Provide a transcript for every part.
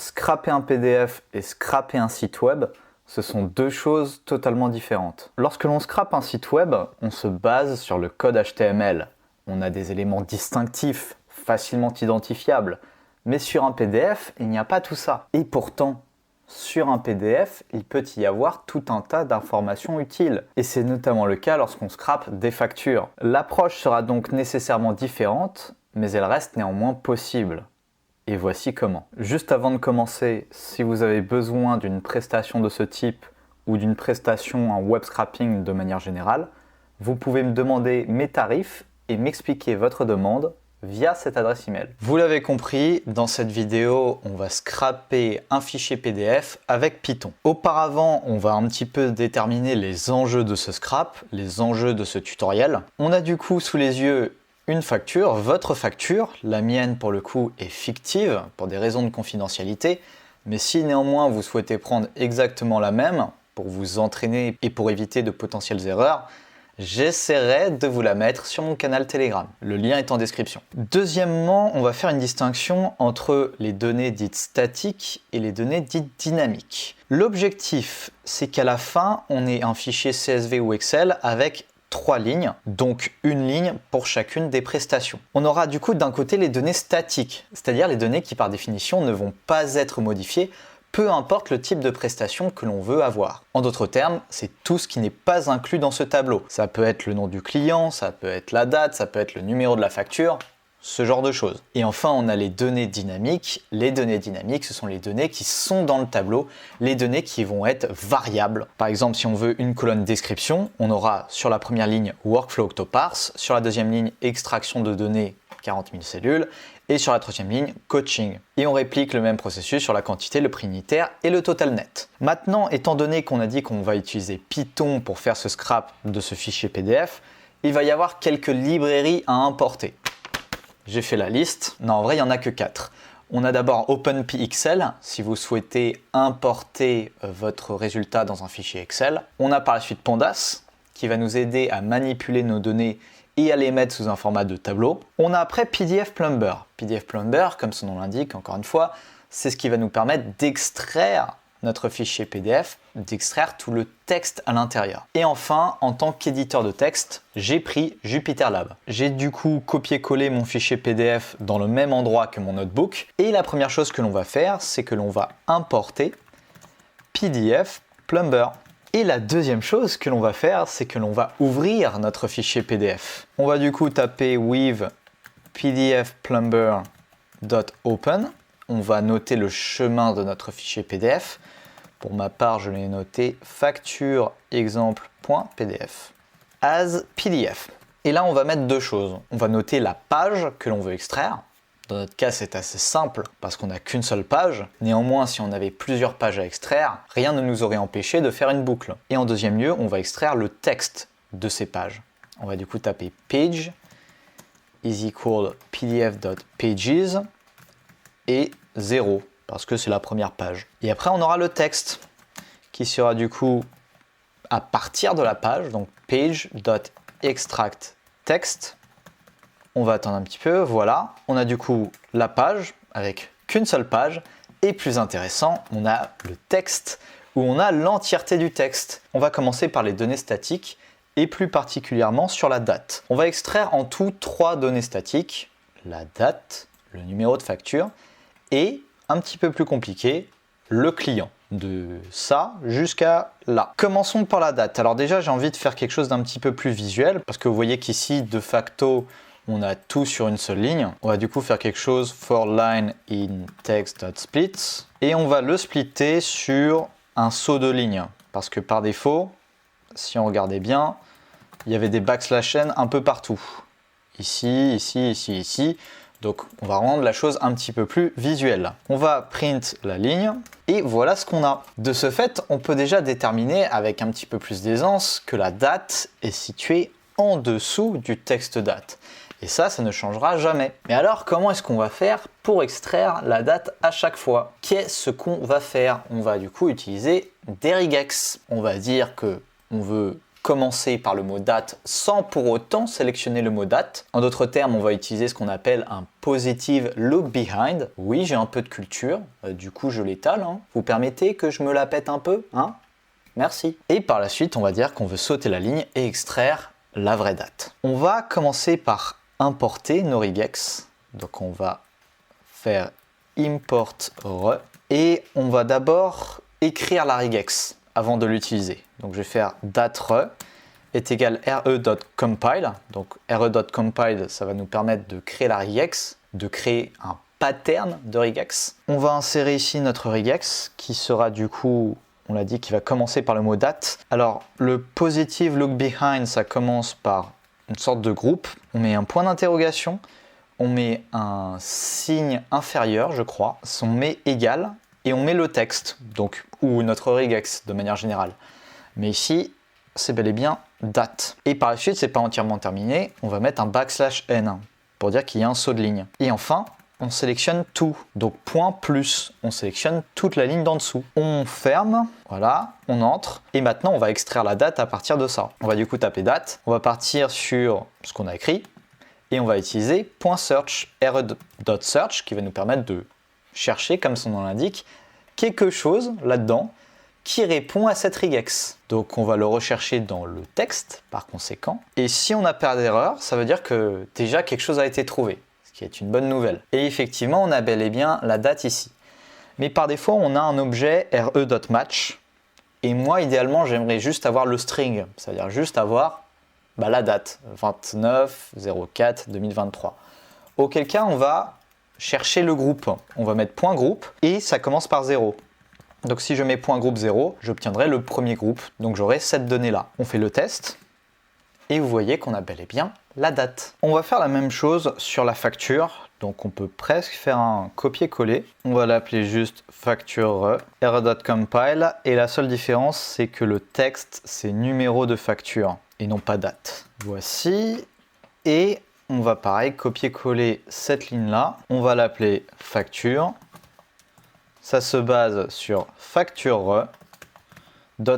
scraper un PDF et scraper un site web, ce sont deux choses totalement différentes. Lorsque l'on scrape un site web, on se base sur le code HTML. On a des éléments distinctifs, facilement identifiables. Mais sur un PDF, il n'y a pas tout ça. Et pourtant, sur un PDF, il peut y avoir tout un tas d'informations utiles. Et c'est notamment le cas lorsqu'on scrape des factures. L'approche sera donc nécessairement différente, mais elle reste néanmoins possible. Et voici comment. Juste avant de commencer, si vous avez besoin d'une prestation de ce type ou d'une prestation en web scrapping de manière générale, vous pouvez me demander mes tarifs et m'expliquer votre demande via cette adresse email. Vous l'avez compris, dans cette vidéo, on va scraper un fichier PDF avec Python. Auparavant, on va un petit peu déterminer les enjeux de ce scrap, les enjeux de ce tutoriel. On a du coup sous les yeux une facture, votre facture. La mienne, pour le coup, est fictive pour des raisons de confidentialité. Mais si néanmoins vous souhaitez prendre exactement la même pour vous entraîner et pour éviter de potentielles erreurs, j'essaierai de vous la mettre sur mon canal Telegram. Le lien est en description. Deuxièmement, on va faire une distinction entre les données dites statiques et les données dites dynamiques. L'objectif, c'est qu'à la fin, on ait un fichier CSV ou Excel avec 3 lignes, donc une ligne pour chacune des prestations. On aura du coup d'un côté les données statiques, c'est-à-dire les données qui par définition ne vont pas être modifiées, peu importe le type de prestation que l'on veut avoir. En d'autres termes, c'est tout ce qui n'est pas inclus dans ce tableau. Ça peut être le nom du client, ça peut être la date, ça peut être le numéro de la facture, ce genre de choses. Et enfin, on a les données dynamiques. Les données dynamiques, ce sont les données qui sont dans le tableau, les données qui vont être variables. Par exemple, si on veut une colonne description, on aura sur la première ligne Workflow Octoparse, sur la deuxième ligne Extraction de données 40 000 cellules, et sur la troisième ligne, coaching. Et on réplique le même processus sur la quantité, le prix unitaire et le total net. Maintenant, étant donné qu'on a dit qu'on va utiliser Python pour faire ce scrap de ce fichier PDF, il va y avoir quelques librairies à importer. J'ai fait la liste. Non, en vrai, il n'y en a que 4. On a d'abord OpenPXL, si vous souhaitez importer votre résultat dans un fichier Excel. On a par la suite Pandas, qui va nous aider à manipuler nos données et à les mettre sous un format de tableau. On a après PDF Plumber. PDF Plumber, comme son nom l'indique, encore une fois, c'est ce qui va nous permettre d'extraire notre fichier PDF, d'extraire tout le texte à l'intérieur. Et enfin, en tant qu'éditeur de texte, j'ai pris JupyterLab. J'ai du coup copié-collé mon fichier PDF dans le même endroit que mon notebook. Et la première chose que l'on va faire, c'est que l'on va importer PDF Plumber. Et la deuxième chose que l'on va faire, c'est que l'on va ouvrir notre fichier PDF. On va du coup taper with pdfplumber.open. On va noter le chemin de notre fichier PDF. Pour ma part, je l'ai noté facture exemple.pdf as PDF. Et là, on va mettre deux choses. On va noter la page que l'on veut extraire. Dans notre cas, c'est assez simple parce qu'on n'a qu'une seule page. Néanmoins, si on avait plusieurs pages à extraire, rien ne nous aurait empêché de faire une boucle. Et en deuxième lieu, on va extraire le texte de ces pages. On va du coup taper page is equal pdf.pages et 0 parce que c'est la première page. Et après, on aura le texte qui sera du coup à partir de la page, donc page.extractText. On va attendre un petit peu, voilà. On a du coup la page avec qu'une seule page. Et plus intéressant, on a le texte où on a l'entièreté du texte. On va commencer par les données statiques et plus particulièrement sur la date. On va extraire en tout 3 données statiques, la date, le numéro de facture et, un petit peu plus compliqué, le client. De ça jusqu'à là. Commençons par la date. Alors déjà, j'ai envie de faire quelque chose d'un petit peu plus visuel parce que vous voyez qu'ici, de facto, on a tout sur une seule ligne. On va du coup faire quelque chose for line in text.split et on va le splitter sur un saut de ligne parce que par défaut, si on regardait bien, il y avait des backslash n un peu partout. Ici, ici, ici, ici. Donc on va rendre la chose un petit peu plus visuelle. On va print la ligne et voilà ce qu'on a. De ce fait, on peut déjà déterminer avec un petit peu plus d'aisance que la date est située en dessous du texte date. Et ça ne changera jamais. Mais alors, comment est-ce qu'on va faire pour extraire la date à chaque fois? Qu'est-ce qu'on va faire? On va du coup utiliser des regex. On va dire que on veut commencer par le mot date sans pour autant sélectionner le mot date. En d'autres termes, on va utiliser ce qu'on appelle un positive look behind. Oui, j'ai un peu de culture, du coup je l'étale. Vous permettez que je me la pète un peu, hein? Merci. Et par la suite, on va dire qu'on veut sauter la ligne et extraire la vraie date. On va commencer par importer nos regex. Donc on va faire import re et on va d'abord écrire la regex avant de l'utiliser. Donc je vais faire date re est égal re.compile. Donc re.compile, ça va nous permettre de créer la regex, de créer un pattern de regex. On va insérer ici notre regex qui sera du coup, on l'a dit, qui va commencer par le mot date. Alors le positive look behind, ça commence par une sorte de groupe. On met un point d'interrogation, on met un signe inférieur, je crois, on met égal et on met le texte, donc ou notre regex de manière générale. Mais ici, c'est bel et bien date. Et par la suite, c'est pas entièrement terminé, on va mettre un \n pour dire qu'il y a un saut de ligne. Et enfin, on sélectionne tout. Donc point plus, on sélectionne toute la ligne d'en dessous. On ferme, voilà, on entre. Et maintenant, on va extraire la date à partir de ça. On va du coup taper date. On va partir sur ce qu'on a écrit. Et on va utiliser .search, re.search, qui va nous permettre de chercher, comme son nom l'indique, quelque chose là-dedans qui répond à cette regex. Donc on va le rechercher dans le texte, par conséquent. Et si on n'a pas d'erreur, ça veut dire que déjà quelque chose a été trouvé, ce qui est une bonne nouvelle. Et effectivement, on a bel et bien la date ici. Mais par défaut, on a un objet re.match. Et moi, idéalement, j'aimerais juste avoir le string, c'est-à-dire juste avoir la date, 29/04/2023. Auquel cas, on va chercher le groupe. On va mettre point groupe et ça commence par 0. Donc si je mets point groupe 0, j'obtiendrai le premier groupe. Donc j'aurai cette donnée-là. On fait le test et vous voyez qu'on a bel et bien la date. On va faire la même chose sur la facture. Donc on peut presque faire un copier-coller. On va l'appeler juste facture re.compile et la seule différence, c'est que le texte, c'est numéro de facture et non pas date. Voici. Et on va pareil copier-coller cette ligne-là. On va l'appeler facture. Ça se base sur facture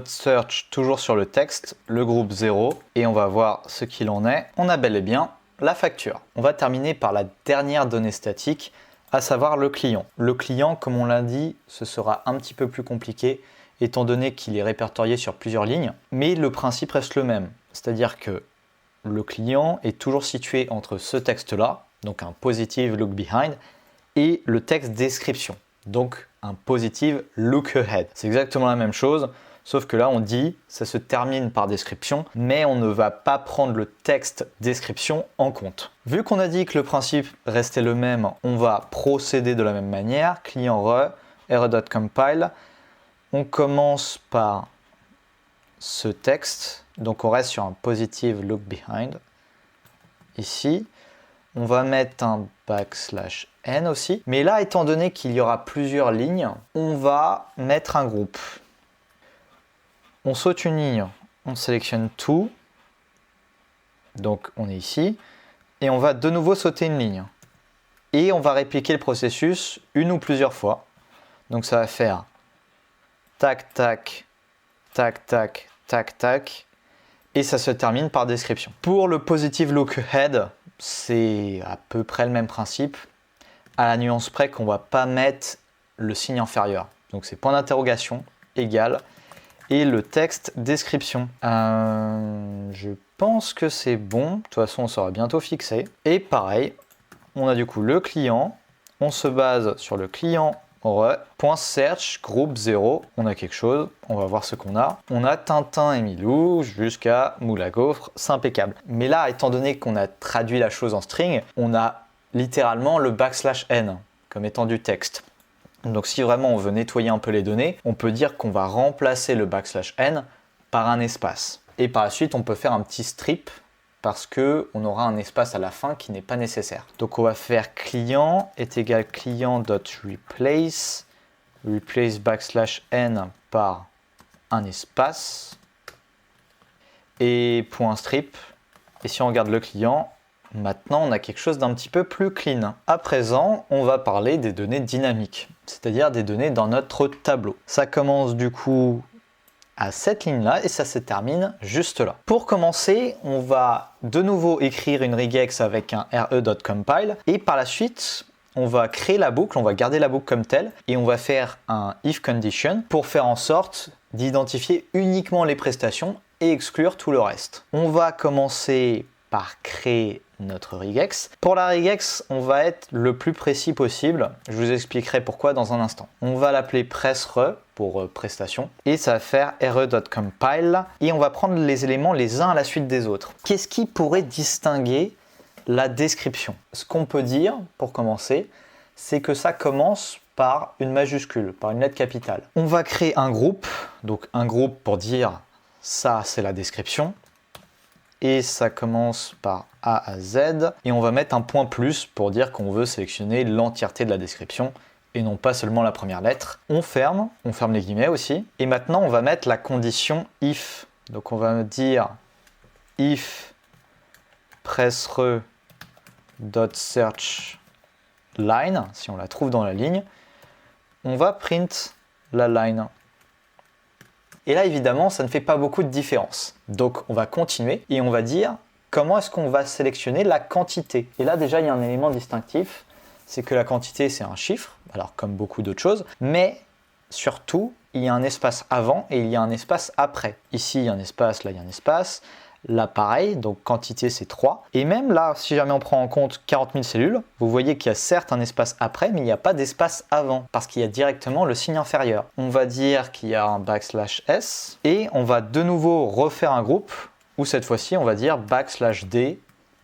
.search, toujours sur le texte, le groupe 0. Et on va voir ce qu'il en est. On a bel et bien la facture. On va terminer par la dernière donnée statique, à savoir le client. Le client, comme on l'a dit, ce sera un petit peu plus compliqué, étant donné qu'il est répertorié sur plusieurs lignes. Mais le principe reste le même. C'est-à-dire que le client est toujours situé entre ce texte-là, donc un positive look behind, et le texte description, donc un positive look ahead. C'est exactement la même chose, sauf que là on dit ça se termine par description, mais on ne va pas prendre le texte description en compte. Vu qu'on a dit que le principe restait le même, on va procéder de la même manière. Client re.compile. On commence par ce texte, donc on reste sur un positive look behind. Ici, on va mettre un \n aussi. Mais là, étant donné qu'il y aura plusieurs lignes, on va mettre un groupe. On saute une ligne, on sélectionne tout. Donc on est ici. Et on va de nouveau sauter une ligne. Et on va répliquer le processus une ou plusieurs fois. Donc ça va faire tac, tac, tac, tac, tac, tac. Et ça se termine par description. Pour le positive look ahead, c'est à peu près le même principe, à la nuance près qu'on ne va pas mettre le signe inférieur. Donc c'est point d'interrogation, égal, et le texte description. Je pense que c'est bon, de toute façon on sera bientôt fixé. Et pareil, on a du coup le client, on se base sur le client re.search groupe 0, on a quelque chose, on va voir ce qu'on a. On a Tintin et Milou jusqu'à Moule à gaufre, c'est impeccable. Mais là, étant donné qu'on a traduit la chose en string, on a littéralement le \n comme étant du texte. Donc si vraiment on veut nettoyer un peu les données, on peut dire qu'on va remplacer le \n par un espace. Et par la suite, on peut faire un petit strip parce qu'on aura un espace à la fin qui n'est pas nécessaire. Donc on va faire client est égal client.replace, replace \n par un espace et point strip. Et si on regarde le client, maintenant on a quelque chose d'un petit peu plus clean. À présent, on va parler des données dynamiques, c'est-à-dire des données dans notre tableau. Ça commence du coup à cette ligne-là et ça se termine juste là. Pour commencer, on va de nouveau écrire une regex avec un re.compile et par la suite, on va créer la boucle, on va garder la boucle comme telle et on va faire un if condition pour faire en sorte d'identifier uniquement les prestations et exclure tout le reste. On va commencer par créer notre regex. Pour la regex, on va être le plus précis possible. Je vous expliquerai pourquoi dans un instant. On va l'appeler pressRe pour prestation et ça va faire re.compile et on va prendre les éléments les uns à la suite des autres. Qu'est-ce qui pourrait distinguer la description? Ce qu'on peut dire pour commencer, c'est que ça commence par une majuscule, par une lettre capitale. On va créer un groupe, donc un groupe pour dire ça c'est la description. Et ça commence par A à Z. Et on va mettre un point plus pour dire qu'on veut sélectionner l'entièreté de la description et non pas seulement la première lettre. On ferme les guillemets aussi. Et maintenant, on va mettre la condition if. Donc on va dire if pressRe.searchLine, si on la trouve dans la ligne, on va print la line. Et là, évidemment, ça ne fait pas beaucoup de différence. Donc, on va continuer et on va dire comment est-ce qu'on va sélectionner la quantité. Et là, déjà, il y a un élément distinctif, c'est que la quantité, c'est un chiffre, alors comme beaucoup d'autres choses, mais surtout, il y a un espace avant et il y a un espace après. Ici, il y a un espace, là, il y a un espace. Là, pareil, donc quantité, c'est 3. Et même là, si jamais on prend en compte 40 000 cellules, vous voyez qu'il y a certes un espace après, mais il n'y a pas d'espace avant, parce qu'il y a directement le signe inférieur. On va dire qu'il y a un \s, et on va de nouveau refaire un groupe, où cette fois-ci, on va dire \d,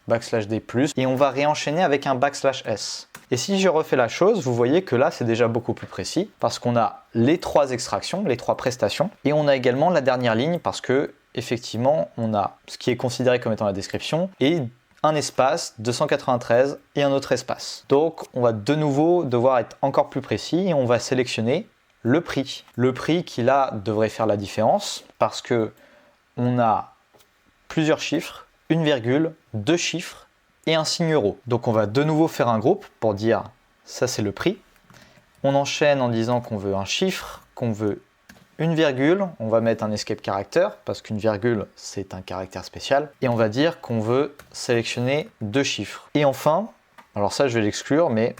\d+, et on va réenchaîner avec un \s. Et si je refais la chose, vous voyez que là, c'est déjà beaucoup plus précis, parce qu'on a les 3 extractions, les 3 prestations, et on a également la dernière ligne, parce que effectivement, on a ce qui est considéré comme étant la description et un espace, 293 et un autre espace. Donc, on va de nouveau devoir être encore plus précis et on va sélectionner le prix. Le prix qui là devrait faire la différence parce que on a plusieurs chiffres, une virgule, 2 chiffres et un signe euro. Donc, on va de nouveau faire un groupe pour dire ça c'est le prix. On enchaîne en disant qu'on veut un chiffre, qu'on veut une virgule, on va mettre un escape character parce qu'une virgule c'est un caractère spécial et on va dire qu'on veut sélectionner 2 chiffres. Et enfin, alors ça je vais l'exclure mais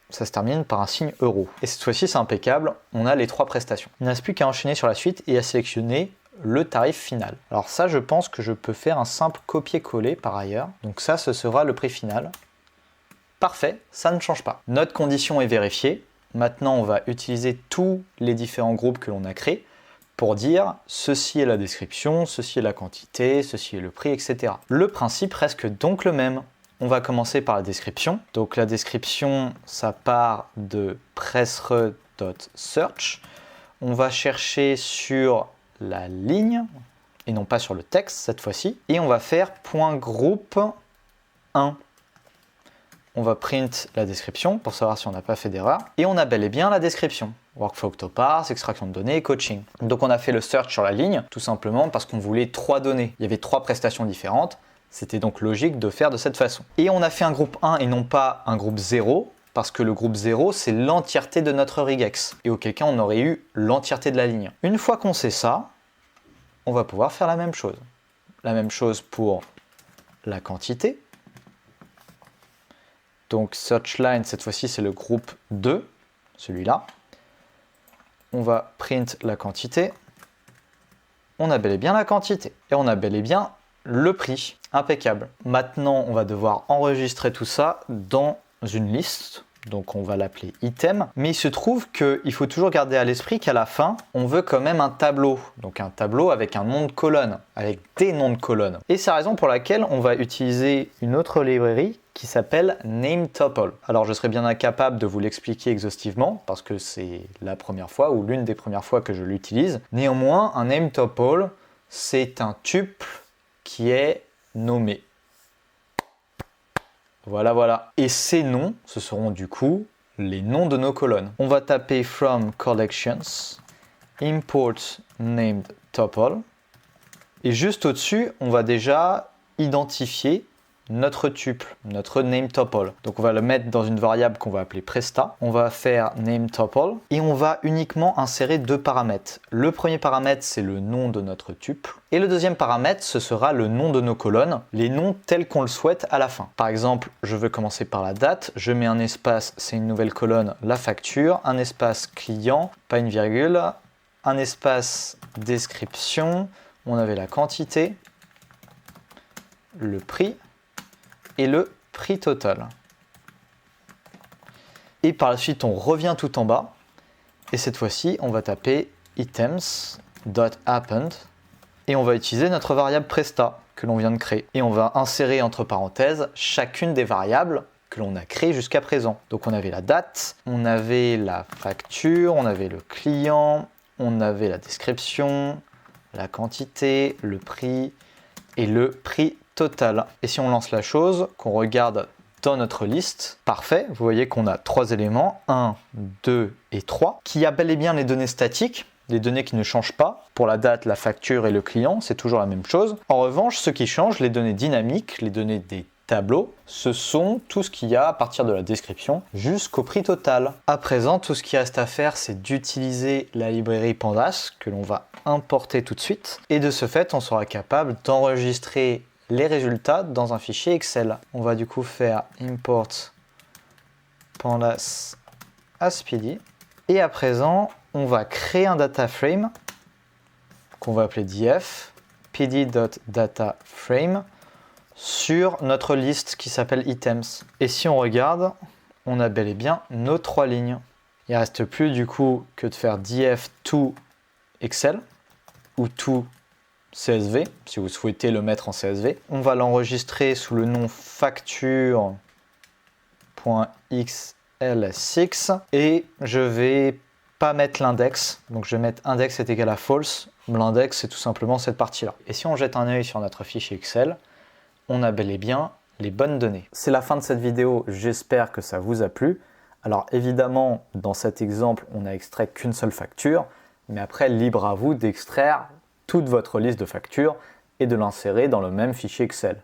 ça se termine par un signe euro. Et cette fois-ci c'est impeccable, on a les 3 prestations. Il ne reste plus qu'à enchaîner sur la suite et à sélectionner le tarif final. Alors ça je pense que je peux faire un simple copier-coller par ailleurs. Donc ça ce sera le prix final. Parfait, ça ne change pas. Notre condition est vérifiée. Maintenant, on va utiliser tous les différents groupes que l'on a créés pour dire ceci est la description, ceci est la quantité, ceci est le prix, etc. Le principe reste donc le même. On va commencer par la description. Donc la description, ça part de pressRe.search. On va chercher sur la ligne et non pas sur le texte cette fois-ci. Et on va faire .group 1. On va print la description pour savoir si on n'a pas fait d'erreur. Et on a bel et bien la description. Workflow octoparse, extraction de données, coaching. Donc on a fait le search sur la ligne, tout simplement parce qu'on voulait 3 données. Il y avait 3 prestations différentes. C'était donc logique de faire de cette façon. Et on a fait un groupe 1 et non pas un groupe 0, parce que le groupe 0, c'est l'entièreté de notre regex. Et auquel cas, on aurait eu l'entièreté de la ligne. Une fois qu'on sait ça, on va pouvoir faire la même chose. La même chose pour la quantité. Donc searchLine, cette fois-ci, c'est le groupe 2, celui-là. On va print la quantité. On a bel et bien la quantité. Et on a bel et bien le prix. Impeccable. Maintenant, on va devoir enregistrer tout ça dans une liste. Donc on va l'appeler item. Mais il se trouve qu'il faut toujours garder à l'esprit qu'à la fin, on veut quand même un tableau. Donc un tableau avec un nom de colonne, avec des noms de colonnes. Et c'est la raison pour laquelle on va utiliser une autre librairie qui s'appelle NameTuple. Alors je serais bien incapable de vous l'expliquer exhaustivement parce que c'est la première fois ou l'une des premières fois que je l'utilise. Néanmoins, un NameTuple, c'est un tuple qui est nommé. Voilà, voilà. Et ces noms, ce seront du coup les noms de nos colonnes. On va taper from collections, import named tuple. Et juste au-dessus, on va déjà identifier notre tuple, notre nameTuple. Donc on va le mettre dans une variable qu'on va appeler Presta. On va faire nameTuple et on va uniquement insérer deux paramètres. Le premier paramètre, c'est le nom de notre tuple. Et le deuxième paramètre, ce sera le nom de nos colonnes, les noms tels qu'on le souhaite à la fin. Par exemple, je veux commencer par la date, je mets un espace, c'est une nouvelle colonne, la facture, un espace client, pas une virgule, un espace description, on avait la quantité, le prix et le prix total. Et par la suite, on revient tout en bas et cette fois-ci, on va taper items.append et on va utiliser notre variable Presta que l'on vient de créer. Et on va insérer entre parenthèses chacune des variables que l'on a créées jusqu'à présent. Donc on avait la date, on avait la facture, on avait le client, on avait la description, la quantité, le prix et le prix total. Et si on lance la chose, qu'on regarde dans notre liste, parfait, vous voyez qu'on a trois éléments, 1, 2 et 3, qui a bel et bien les données statiques, les données qui ne changent pas. Pour la date, la facture et le client, c'est toujours la même chose. En revanche, ce qui change, les données dynamiques, les données des tableaux, ce sont tout ce qu'il y a à partir de la description jusqu'au prix total. À présent, tout ce qui reste à faire, c'est d'utiliser la librairie Pandas que l'on va importer tout de suite. Et de ce fait, on sera capable d'enregistrer les résultats dans un fichier Excel. On va du coup faire import pandas as PD. Et à présent, on va créer un data frame qu'on va appeler df pd.dataframe sur notre liste qui s'appelle items. Et si on regarde, on a bel et bien nos trois lignes. Il ne reste plus du coup que de faire df to Excel ou to CSV, si vous souhaitez le mettre en CSV. On va l'enregistrer sous le nom facture.xls6 et je vais pas mettre l'index, donc je vais mettre index est égal à false. L'index, c'est tout simplement cette partie-là. Et si on jette un œil sur notre fichier Excel, on a bel et bien les bonnes données. C'est la fin de cette vidéo, j'espère que ça vous a plu. Alors évidemment, dans cet exemple, on n'a extrait qu'une seule facture, mais après, libre à vous d'extraire toute votre liste de factures et de l'insérer dans le même fichier Excel.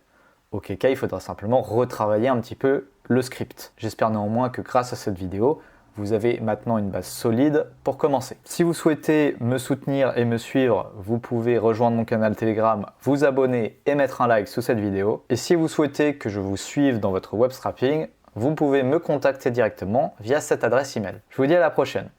Auquel cas, il faudra simplement retravailler un petit peu le script. J'espère néanmoins que grâce à cette vidéo, vous avez maintenant une base solide pour commencer. Si vous souhaitez me soutenir et me suivre, vous pouvez rejoindre mon canal Telegram, vous abonner et mettre un like sous cette vidéo. Et si vous souhaitez que je vous suive dans votre web scrapping, vous pouvez me contacter directement via cette adresse email. Je vous dis à la prochaine.